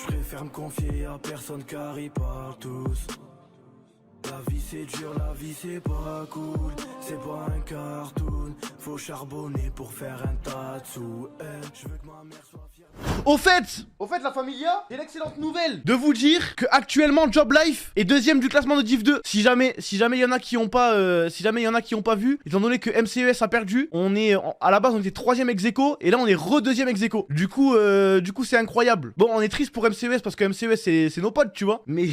Je préfère me confier à personne car ils parlent tous. La vie c'est dur, la vie c'est pas cool. C'est pas un cartoon. Faut charbonner pour faire un tas de sous. Je veux que ma mère soit fière. Au fait la familia, j'ai l'excellente nouvelle de vous dire que actuellement Job Life est deuxième du classement de Div 2. Si jamais il y en a qui ont pas vu, étant donné que MCES a perdu, à la base on était troisième ex-aequo et là on est re-deuxième ex-aequo. Du coup c'est incroyable. Bon, on est triste pour MCES parce que MCES c'est nos potes, tu vois. Mais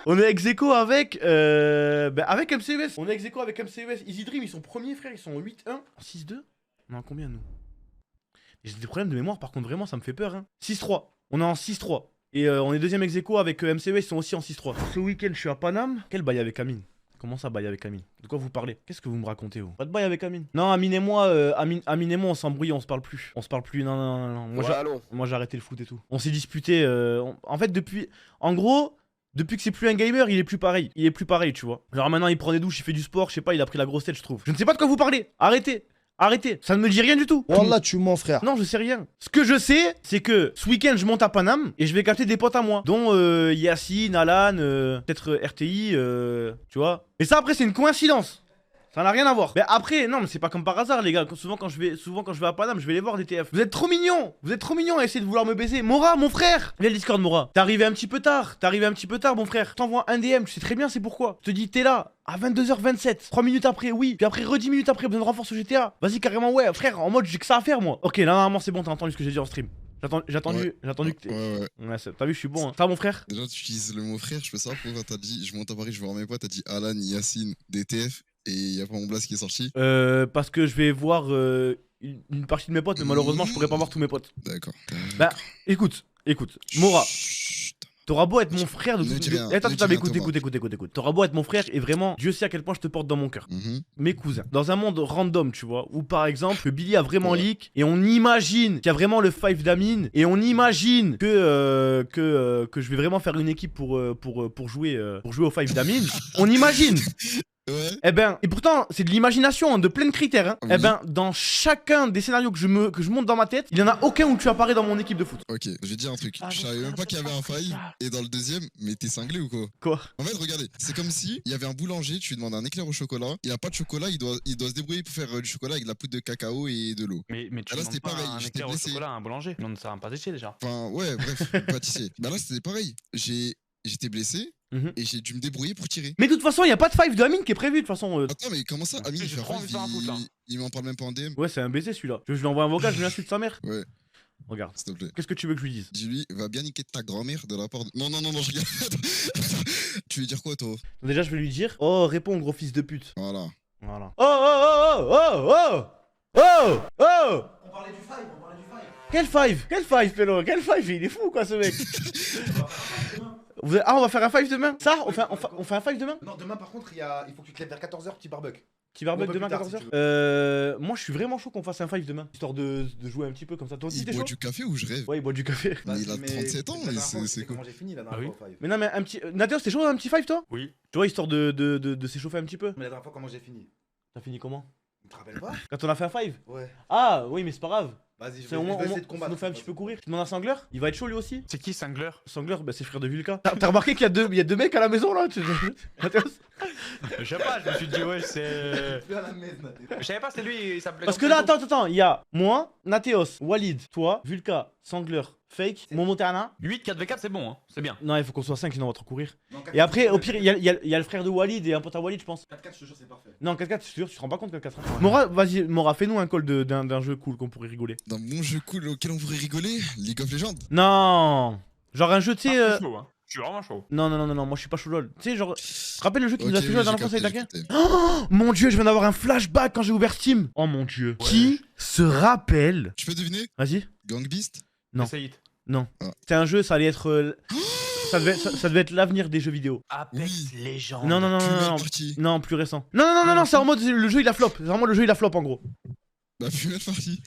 on est ex-aequo avec MCES. On est ex-aequo avec MCES. Easy Dream, ils sont premiers, frère. Ils sont 8-1. 6-2. On est en combien, nous? J'ai des problèmes de mémoire, par contre, vraiment, ça me fait peur. Hein. 6-3. On est en 6-3. Et on est deuxième ex-aequo avec MCES. Ils sont aussi en 6-3. Ce week-end, je suis à Paname. Quel bail avec Amine? Comment ça, bail avec Amine? De quoi vous parlez? Qu'est-ce que vous me racontez, vous? Pas de bail avec Amine? Non, Amine et moi, on s'embrouille, on se parle plus. On se parle plus, non. Moi, j'ai arrêté le foot et tout. On s'est disputé. En fait, en gros. Depuis que c'est plus un gamer, il est plus pareil. Il est plus pareil, tu vois. Genre maintenant, il prend des douches, il fait du sport, je sais pas, il a pris la grosse tête, je trouve. Je ne sais pas de quoi vous parlez. Arrêtez. Ça ne me dit rien du tout. Wallah, tu mens, frère. Non, je sais rien. Ce que je sais, c'est que ce week-end, je monte à Paname et je vais capter des potes à moi. Dont Yacine, Alan, peut-être RTI, tu vois. Et ça, après, c'est une coïncidence. Ça n'a rien à voir. Mais après, non, mais c'est pas comme par hasard, les gars. Souvent, quand je vais à Paname, je vais les voir des TF. Vous êtes trop mignons. Vous êtes trop mignons à essayer de vouloir me baiser. Mora, mon frère. Viens le Discord, Mora. T'es arrivé un petit peu tard, mon frère. Je t'envoie un DM, tu sais très bien c'est pourquoi. Je te dis, t'es là, à 22h27. 3 minutes après, oui. Puis après, 10 minutes après, besoin de renfort sur GTA. Vas-y, carrément, ouais, frère, en mode, j'ai que ça à faire, moi. Ok, là, normalement, c'est bon, t'as entendu ce que j'ai dit en stream. J'ai attendu que t'es. Ouais, t'as vu, je suis bon. Hein. Ça, mon frère? Déjà, tu utilises le mot frère, je fais ça. Pourquoi t'as dit, je monte à Paris, je vais voir mes potes, t'as dit Alan, Yacine, DTF. Et il y a pas mon blast qui est sorti. Parce que je vais voir une partie de mes potes, mais malheureusement, je pourrais pas voir tous mes potes. D'accord. Bah, écoute, Mora. T'auras beau être mon frère de toute Attends, écoute. T'auras beau être mon frère et vraiment, Dieu sait à quel point je te porte dans mon cœur. Mes cousins. Dans un monde random, tu vois, où par exemple, Billy a vraiment leak et on imagine qu'il y a vraiment le 5 d'Amine et on imagine que je vais vraiment faire une équipe pour jouer au 5 d'Amine. On imagine. Ouais. Eh ben, et pourtant, c'est de l'imagination, hein, de plein de critères. Hein. Oui. Eh ben, dans chacun des scénarios que je monte dans ma tête, il y en a aucun où tu apparais dans mon équipe de foot. Ok, je vais te dire un truc. Je savais même pas qu'il y avait un faille. Et dans le deuxième, mais t'es cinglé ou quoi? Quoi? En fait, regardez, c'est comme si il y avait un boulanger, tu lui demandes un éclair au chocolat. Il a pas de chocolat, il doit se débrouiller pour faire du chocolat avec de la poudre de cacao et de l'eau. Mais tu là, demandes c'était pas pareil, un j'étais éclair au blessé. chocolat à un boulanger. Non, ça va pas sécher déjà. Enfin, ouais, bref, pâtissier. Bah là, c'était pareil. J'étais blessé. Et j'ai dû me débrouiller pour tirer. Mais de toute façon, il y a pas de 5 de Amine qui est prévu de toute façon. Attends, mais comment ça? Amine, il fait trop envie de faire un foot, là. il m'en parle même pas en DM. Ouais, c'est un baiser celui-là. Je lui envoie un vocal, je lui insulte sa mère. Ouais. Regarde. S'il te plaît. Qu'est-ce que tu veux que je lui dise? Dis-lui, va bien niquer ta grand-mère de la part de. Non, je regarde. Tu veux dire quoi, toi? Déjà, je vais lui dire, oh, réponds, gros fils de pute. Voilà. Oh. On parlait du 5, Quel 5, Pélo? Quel 5? Il est fou, quoi, ce mec. On va faire un 5 demain? Ça? On fait un 5 demain? Non, demain par contre, il faut que tu te lèves vers 14h, petit barbecue. Petit barbecue demain à 14h? Moi, je suis vraiment chaud qu'on fasse un 5 demain. Histoire de jouer un petit peu comme ça. Toi aussi, Il t'es boit chaud? du café ou je rêve? Ouais, il boit du café. Mais il a 37 ans, mais c'est quoi? Comment j'ai fini la Ah oui. dernière fois au 5? Mais non, mais un petit. Nathéos, t'es chaud un petit 5 toi? Oui. Tu vois, histoire de s'échauffer un petit peu. Mais la dernière fois, comment j'ai fini? T'as fini comment? Tu te rappelles pas? Quand on a fait un 5? Ouais. Ah, oui, mais c'est pas grave. Vas-y, je C'est vais au moins, essayer de ça combattre. nous fait un petit peu courir. Tu demandes à Sangler? Il va être chaud lui aussi? C'est qui Sangler? Sangler, bah c'est frère de Vulca. T'as remarqué qu'il y a deux mecs à la maison là? Nathéos? Je sais pas, je me suis dit, ouais, c'est. Plus à la maison, Naté. Je savais pas, c'est lui, il s'appelait. Parce que là, attends, il y a moi, Nathéos, Walid, toi, Vulca, Sangler, Fake, Momontana. 8, 4v4, c'est bon, hein. C'est bien. Non, il faut qu'on soit 5 sinon on va trop courir. Non, 4-4, Et après, au pire, il y a le frère de Walid et un pote à Walid, je pense. 4-4, je te jure, c'est parfait. Non, 4-4, je te jure, tu te rends pas compte 4-4. Hein. Mora, vas-y, Mora, fais-nous un call d'un jeu cool qu'on pourrait rigoler. Dans mon jeu cool auquel on pourrait rigoler, League of Legends. Non! Genre un jeu, tu sais. Je suis chaud, hein. Je suis vraiment chaud. Non, moi je suis pas chaud lol. Tu sais, genre. Tu te rappelles le jeu qui nous a fait jouer la dernière fois, ça j'ai avec capté. Oh mon dieu, je viens d'avoir un flashback quand j'ai ouvert Steam. Oh mon dieu. Ouais. Qui se rappelle? Tu peux deviner? Vas-y. Gang Beast? Non. Essaye. Non. Ah. C'était un jeu, ça allait être. Ça devait être l'avenir des jeux vidéo. Apex Legends. Non. Fumette partie. Non, plus récent. Non, c'est en mode le jeu il a flop. C'est vraiment le jeu il a flop en gros. Bah, Fumette partie.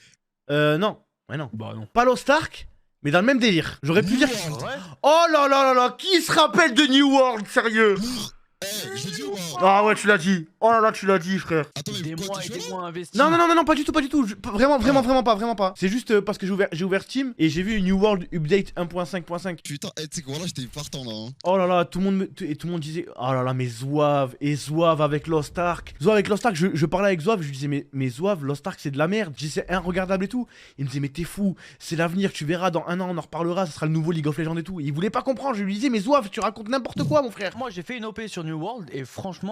Non. Ouais, non. Bah non. Palo Stark, mais dans le même délire. J'aurais pu dire. World. Ouais. Oh là, qui se rappelle de New World, sérieux? Eh, je dis ou pas? Ah ouais, tu l'as dit. Oh là là, tu l'as dit, frère. Attends, mais Des pourquoi mois t'es et chaud des mois investis. Non, non, non, non, non, pas du tout, pas du tout. Vraiment pas. C'est juste parce que j'ai ouvert Steam et j'ai vu New World Update 1.5.5. Putain, tu sais quoi, là, j'étais partant là. Hein. Oh là là, tout le monde disait, oh là là, mais Zouave, et Zouave avec Lost Ark. Zouave avec Lost Ark, je parlais avec Zouave, je lui disais, mais Zouave, Lost Ark, c'est de la merde. Je disais, c'est regardable et tout. Il me disait, mais t'es fou, c'est l'avenir, tu verras, dans un an, on en reparlera, ça sera le nouveau League of Legends et tout. Il voulait pas comprendre, je lui disais, mais Zouave, tu racontes n'importe quoi, mon frère. Moi j'ai fait une OP sur New World et franchement,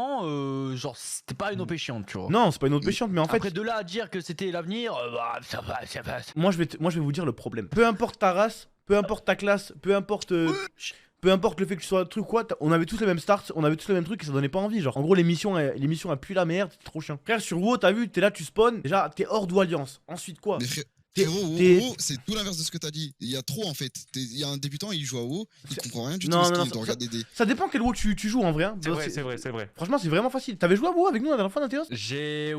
genre c'était pas une OP chiante, tu vois. Non, c'est pas une autre péchante, mais en fait, Après de là à dire que c'était l'avenir, bah ça va. moi je vais vous dire le problème. Peu importe ta race, peu importe ta classe, peu importe le fait que tu sois un truc ou quoi, on avait tous les mêmes starts, on avait tous les mêmes trucs et ça donnait pas envie. Genre, en gros, l'émission a pue la merde, c'était trop chiant. Frère, sur WoW, t'as vu, t'es là, tu spawn, déjà, t'es hors d'alliance. Ensuite, quoi? Mais T'es- frérot, t'es- WoW, c'est tout l'inverse de ce que t'as dit. Il y a trop en fait. Il y a un débutant, il joue à WoW, il comprend rien du Non, tout. non, Il doit regarder des. Ça dépend quel WoW tu joues en vrai. Hein. C'est vrai. Franchement, c'est vraiment facile. T'avais joué à WoW avec nous la dernière fois, Nathéos? J'ai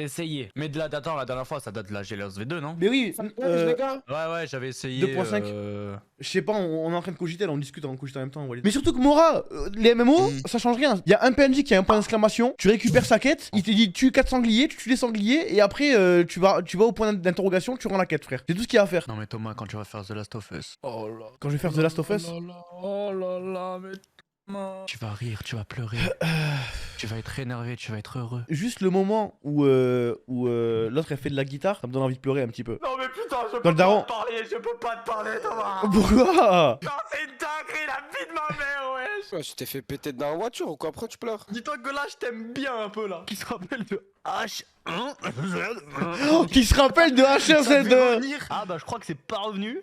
essayé. Mais attends, la dernière fois ça date de la GLS V2, non? Mais oui, Ouais, j'avais essayé. 2.5. euh, je sais pas, on est en train de cogiter, là, on discute en cogitant en même temps. Walid. Mais surtout que Mora, les MMO, ça change rien. Il y a un PNJ qui a un point d'exclamation, tu récupères sa quête, il te dit tue 4 sangliers, tu tues les sangliers, et après tu vas au point d'interrogation, tu rends la quête, frère. C'est tout ce qu'il y a à faire. Non mais Thomas, quand tu vas faire The Last of Us. Oh là. Quand je vais faire The Last of Us, Oh là là, mais tu vas rire, tu vas pleurer. Tu vas être énervé, tu vas être heureux. juste le moment où l'autre elle fait de la guitare, ça me donne envie de pleurer un petit peu. Non mais putain, je Dans le daron. je peux pas te parler, Thomas. Pourquoi? Non, c'est une dinguerie, la vie de ma mère, wesh. Ouais, tu t'es fait péter dans la voiture ou quoi? Après tu pleures? Dis-toi que là, je t'aime bien un peu là. Qui se rappelle de H1Z. Qui se rappelle de H1Z2? Ah bah je crois que c'est pas revenu.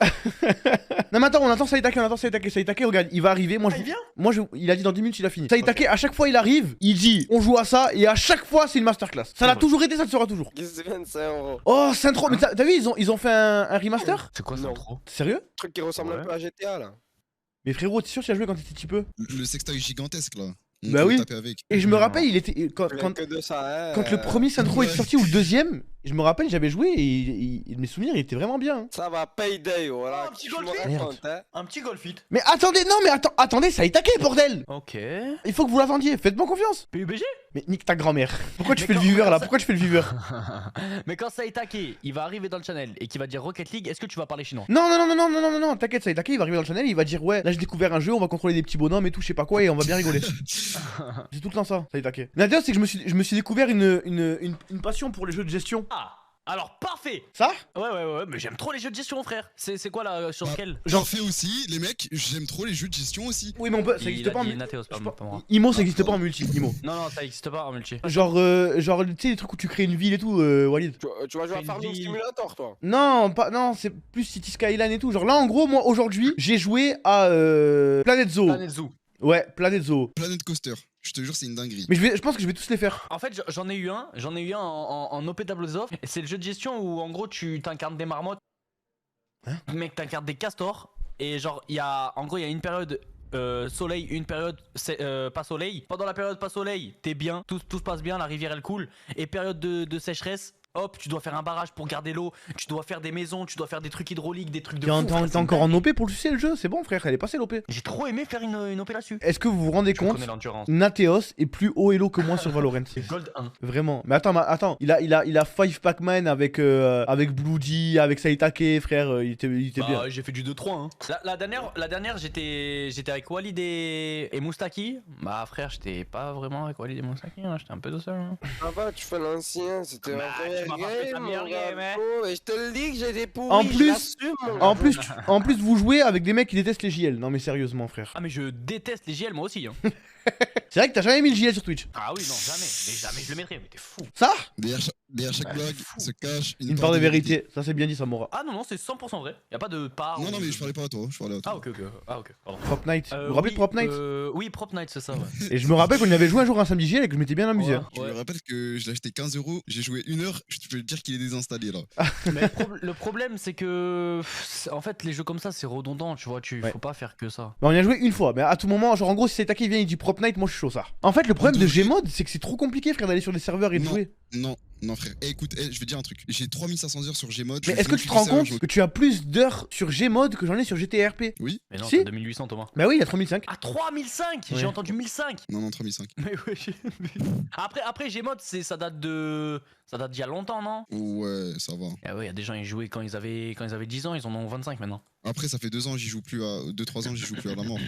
Non mais attends, on attend Saitake, Saitake, regarde, il va arriver, il vient il a dit dans 10 minutes il a fini. Saitake, à chaque fois il arrive, il dit on joue à ça, et à chaque fois c'est une masterclass. Ça l'a vrai. toujours été, ça le sera toujours. Qu'est-ce que c'est 25 euros? Oh, c'est trop, mais t'as vu, ils ont fait un remaster? C'est quoi ça Non. trop? Sérieux? Truc qui ressemble Ouais. un peu à GTA là. Mais frérot, t'es sûr que tu as joué quand t'étais petit peu? Le sextoy gigantesque là. On Bah peut oui. taper avec. Et je me Non. rappelle, il était. Quand Rien que de ça, hein, quand le premier Centro est ouais. sorti ou le deuxième, je me rappelle, j'avais joué et mes souvenirs il était vraiment bien. Hein. Ça va, Payday, voilà. Oh, un petit Tu me golf, racontes, hein. Un petit golfit. Mais attendez, non mais attendez, Saitake, bordel! Ok. Il faut que vous l'attendiez, faites-moi confiance! PUBG. Mais nique ta grand-mère. Pourquoi tu Mais fais le quand- viveur là? ça- Pourquoi tu fais le viveur? Mais quand Saitake, il va arriver dans le channel et qu'il va dire Rocket League, est-ce que tu vas parler chinois? Non, t'inquiète, Saitake, il va arriver dans le channel, il va dire ouais, là j'ai découvert un jeu, on va contrôler des petits bonhommes et tout, je sais pas quoi, et on va bien rigoler. C'est tout le temps ça, Saitake. L'intérêt c'est que je me suis découvert une passion pour les jeux de gestion. Ah, alors parfait. Ça? Ouais, mais j'aime trop les jeux de gestion, frère. C'est quoi là, sur Bah, lequel? J'en fais aussi, les mecs, j'aime trop les jeux de gestion aussi. Oui, mais on peut, ça Il existe a pas en dit multi. Nathéos, pas moi. Imo, ça existe pas en multi, Imo. Non, ça existe pas en multi. Genre, tu sais, les trucs où tu crées une ville et tout, Walid. Tu vas jouer à Fais une Farming vie. Simulator toi. Non, c'est plus City Skyline et tout. Genre là, en gros, moi aujourd'hui, j'ai joué à Planet Zoo. Planet Zoo. Ouais, Planet Zoo. Planet Coaster, je te jure, c'est une dinguerie. Mais je pense que je vais tous les faire. En fait, j'en ai eu un en OP Tableau C'est le jeu de gestion où en gros tu t'incarnes des marmottes. Hein? Mec, t'incarnes des castors. Et genre, il y a une période soleil, une période pas soleil. Pendant la période pas soleil, t'es bien, tout se passe bien, la rivière elle coule. Et période de sécheresse, hop, tu dois faire un barrage pour garder l'eau, tu dois faire des maisons, tu dois faire des trucs hydrauliques, des trucs de fou. frère, T'es c'est encore en dingue. OP pour sucer le jeu, c'est bon frère, elle est passée l'OP. J'ai trop aimé faire une OP là-dessus. Est-ce que vous vous rendez Je compte? connais l'endurance. Nathéos est plus haut elo que moi sur Valorant. Gold 1. Vraiment. Mais attends, il a 5 Pac-Man avec Bloody, avec Saitake, frère, il était bien. J'ai fait du 2-3 hein. La dernière j'étais avec Walid et Moustaki. Bah frère, j'étais pas vraiment avec Walid et Moustaki, hein. J'étais un peu tout seul. Hein. Ah bah, tu fais l'ancien, c'était Bah, un tu m'as pas fait ta meilleure game, hein. Et je te le dis que j'ai des pourris. En je plus- l'assume, mon gars. En plus, vous jouez avec des mecs qui détestent les JL. Non mais sérieusement, frère. Ah mais je déteste les JL moi aussi hein. C'est vrai que t'as jamais mis le JL sur Twitch. Ah oui non jamais, mais jamais je le mettrais, mais t'es fou. Ça? Derrière chaque blague fou. se cache Une part de vérité. Ça c'est bien dit, Samora. Ah non c'est 100% vrai, y a pas de part. Non, mais je parlais pas à toi, je parlais à toi. Ah ok, pardon. Prop Night. Vous vous rappelez de oui, Prop Night? Oui, Prop Night, c'est ça, ouais. Et je me rappelle qu'on y avait joué un jour un samedi JL et que je m'étais bien amusé. Ouais. hein. Je me rappelle que je l'ai acheté 15 euros, j'ai joué 1 heure, je peux te dire qu'il est désinstallé là. Mais le problème, c'est que. En fait, les jeux comme ça, c'est redondant, tu vois. Ouais. Faut pas faire que ça. Bah on y a joué une fois, mais à tout moment, genre en gros si Saitake vient il dit Prop Night, moi je suis chaud ça. En fait le problème de Gmod c'est que c'est trop compliqué frère d'aller sur des serveurs et de Non. jouer. Non, Non frère, écoute, je vais te dire un truc. J'ai 3500 heures sur Gmod. Mais est-ce que tu te rends compte que tu as plus d'heures sur Gmod que j'en ai sur GTRP? Oui. Mais non, Si. t'as 2800 Thomas. Bah oui, il y a 3005. Ah 3005. Ouais. J'ai entendu 1005. Non, 3005. Mais ouais, après Gmod, ça date d'il y a longtemps, non? Ouais, ça va. Ah ouais, il y a des gens ils jouaient quand ils avaient 10 ans, ils en ont 25 maintenant. Après, ça fait 2 ans, j'y joue plus à. 2-3 ans, j'y joue plus à la mort.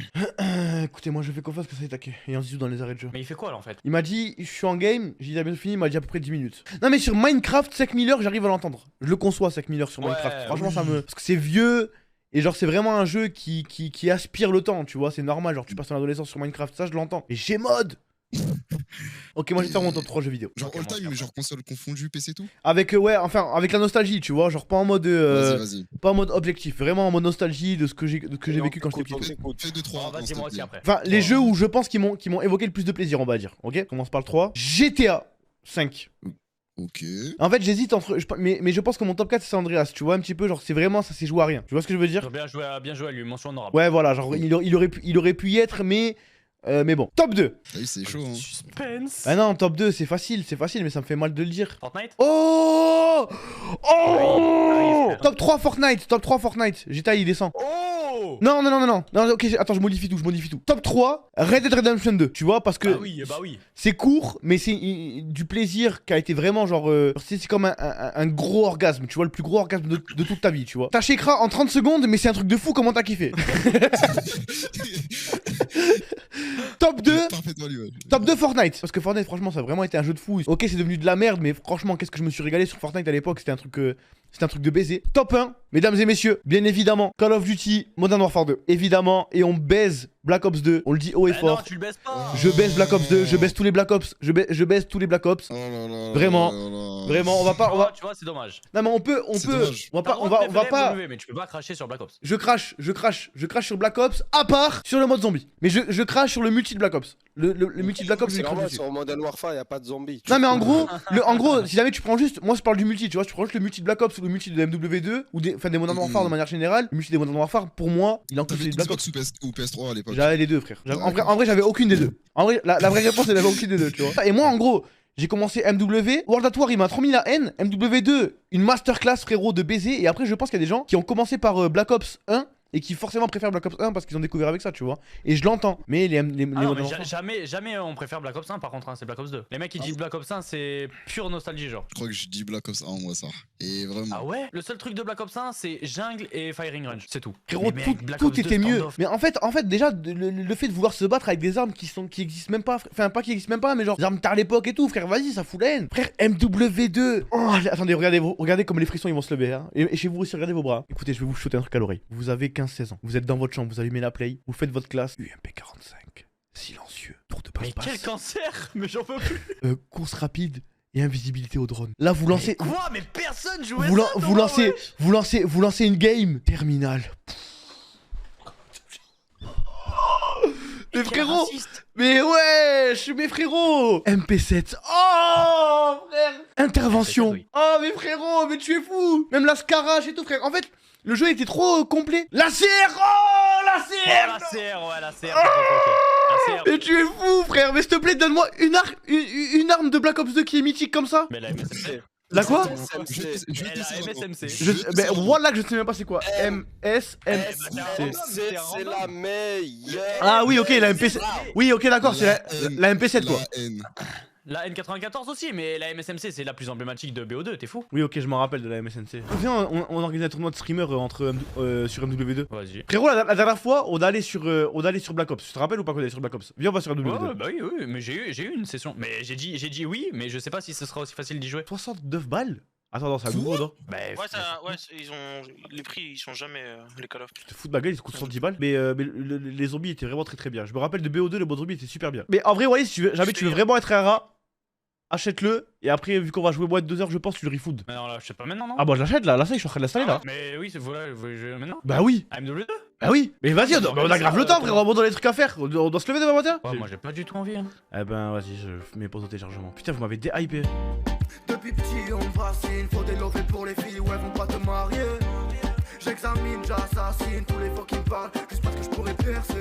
Écoutez, moi je fais confiance que ça est taqué. Et on se joue dans les arrêts de jeu. Mais il fait quoi là en fait? Il m'a dit, je suis en game, j'ai dit, il a bientôt fini, il m'a dit à peu près 10 minutes. Non, mais sur Minecraft, 5000 heures, j'arrive à l'entendre. Je le conçois, 5000 heures sur Ouais, Minecraft. Franchement, oui. ça me. Parce que c'est vieux. Et genre, c'est vraiment un jeu qui aspire le temps, tu vois. C'est normal, genre, tu passes ton adolescence sur Minecraft, ça, je l'entends. Mais Gmod. Ok, moi je vais faire mon top 3 jeux vidéo. Genre Ok, all moi, time, je mais suis genre console confondue, PC tout. Avec, ouais, enfin, avec la nostalgie, tu vois. Genre, pas en mode. Vas-y. Pas en mode objectif, vraiment en mode nostalgie de ce que j'ai vécu quand j'étais On petit. s'écoute. Fais 2-3. Oh, vas-y, moi aussi après. Enfin, les jeux où je pense qu'ils m'ont évoqué le plus de plaisir, on va dire. Ok, on commence par le 3. GTA 5. Ok. En fait, j'hésite entre. Mais je pense que mon top 4 c'est Andreas, tu vois, un petit peu, genre, c'est vraiment, ça s'est joué à rien. Tu vois ce que je veux dire? Bien joué à lui, mention honorable. Ouais, voilà, genre, il aurait pu y être, mais bon. Top 2. T'as vu, c'est chaud, hein. Suspense. Ah non, top 2, c'est facile, mais ça me fait mal de le dire. Fortnite. Oh Oh frère. Top 3 Fortnite. GTA, il descend. Oh. Non, ok, attends, je modifie tout. Top 3, Red Dead Redemption 2, tu vois, parce que Bah oui. c'est court, mais c'est du plaisir qui a été vraiment genre. C'est comme un gros orgasme, tu vois, le plus gros orgasme de toute ta vie, tu vois. T'as Shekra en 30 secondes, mais c'est un truc de fou, comment t'as kiffé. Top 2, Parfaitement lui, ouais. top 2 Fortnite. Parce que Fortnite, franchement, ça a vraiment été un jeu de fou. Ok, c'est devenu de la merde, mais franchement, qu'est-ce que je me suis régalé sur Fortnite à l'époque, c'était un truc de baiser. Top 1, mesdames et messieurs, bien évidemment, Call of Duty Modern Warfare 2. Évidemment, et on baise Black Ops 2, on le dit haut et Bah fort. non, tu le baisses pas. Je baisse Black Ops 2, je baisse tous les Black Ops, je baisse tous les Black Ops. Oh là là. Vraiment. là là. Vraiment, on va pas, Tu vois, c'est dommage. non mais on peut, C'est dommage. on va T'as pas, le droit de on va préférer pas. MW, mais tu peux pas cracher sur Black Ops. Je crache sur Black Ops, à part sur le mode zombie. Mais je crache sur le multi de Black Ops. Le multi de Black Ops, je C'est crache normal, dessus. sur Modern Warfare, y a pas de zombies. Non mais en gros, si jamais tu prends juste, moi je parle du multi, tu vois, tu prends juste le multi de Black Ops ou le multi de MW2 ou des Modern Warfare de manière générale, le multi des Modern Warfare, pour moi, il est encore celui de Black Ops. Xbox ou PS3 à l'époque. J'avais les deux, frère. En vrai, j'avais aucune des deux. En vrai, la vraie réponse, c'est j'avais aucune des deux, tu vois. Et moi, en gros, j'ai commencé MW, World at War, il m'a trop mis la haine. MW2, une masterclass, frérot, de baiser. Et après, je pense qu'il y a des gens qui ont commencé par Black Ops 1 et qui forcément préfèrent Black Ops 1 parce qu'ils ont découvert avec ça, tu vois. Et je l'entends. Mais les Ah non, Modern mais Warfare- jamais on préfère Black Ops 1 par contre, hein, c'est Black Ops 2. Les mecs qui disent Black Ops 1, c'est pure nostalgie, genre. Je crois que je dis Black Ops 1, moi, ça. Et vraiment. Ah ouais? Le seul truc de Black Ops 1, c'est jungle et firing range, c'est tout. Frérot, Mais mec, Black tout Ops 2 était mieux. standoff. Mais en fait, déjà, le fait de vouloir se battre avec des armes qui existent même pas, enfin pas qui existent même pas, mais genre des armes tard l'époque et tout, frère, vas-y, ça fout la haine. Frère, MW2. Oh, attendez, regardez comme les frissons ils vont se lever. Hein. Et chez vous aussi, regardez vos bras. Écoutez, je vais vous shooter un truc à l'oreille. Vous avez 15-16 ans, vous êtes dans votre chambre, vous allumez la play, vous faites votre classe. UMP45, silencieux, tour de Mais passe-passe. quel cancer! Mais j'en peux plus! Course rapide et invisibilité au drone. Là, vous lancez. Quoi? Mais personne jouait Vous, ça! vous lancez, vous lancez une game. Terminal. Mais frérot, mais wesh, mes frérots. MP7. Oh, frère. Intervention. MP7, oui. Oh, mais frérot, mais tu es fou. Même la Scarache et tout, frère. En fait, le jeu était trop complet. La CR. Oh, la Oh, CR. la CR, ouais, la CR, la CR. Mais tu es fou, frère. Mais s'il te plaît, donne-moi une arme de Black Ops 2 qui est mythique comme ça. Mais la MSMC. La quoi? Je vais Eh, la tester ça, MSMC. Mais voilà que je sais même pas c'est quoi. MSMC. C'est la meilleure. Ah oui, ok, la MP7. Oui, ok, d'accord, c'est la MP7 quoi. La haine. La N94 aussi, mais la MSMC c'est la plus emblématique de BO2, t'es fou? Oui, ok, je m'en rappelle de la MSNC. Viens, on organise un tournoi de streamers sur MW2. Vas-y. Frérot, la dernière fois, on allait sur Black Ops. Tu te rappelles ou pas qu'on allait sur Black Ops? Viens, on va sur MW2. Ouais, bah oui, mais j'ai eu une session. Mais j'ai dit oui, mais je sais pas si ce sera aussi facile d'y jouer. 69 balles? Attends, non, c'est un nouveau, non? Bah, Ils ont les prix, ils sont jamais les Call of. Tu te fous de ma gueule, ils coûtent 70 balles. Mais les zombies étaient vraiment très bien. Je me rappelle de BO2, le mode zombie était super bien. Mais en vrai, Wally, si jamais tu veux vraiment être un rat, achète-le. Et après, vu qu'on va jouer moins de 2 heures, je pense, tu le refoods. Mais non, là, je sais pas maintenant, non? Ah, bah, je l'achète là, ça, je suis en train de l'installer là. Mais oui, voilà, vous voulez jouer maintenant? Bah oui. AMW2? Bah oui. Mais vas-y, on a grave le temps, frère. On a des trucs à faire. On doit se lever demain matin. Ouais, moi j'ai pas du tout envie. Hein. Eh ben, vas-y, je mets pause au téléchargement. Putain, vous m'avez déhypé. Depuis petit on me fascine, faut des lovés pour les filles, ouais vont pas te marier. J'examine, j'assassine tous les fois qui me parlent, juste parce que je pourrais percer.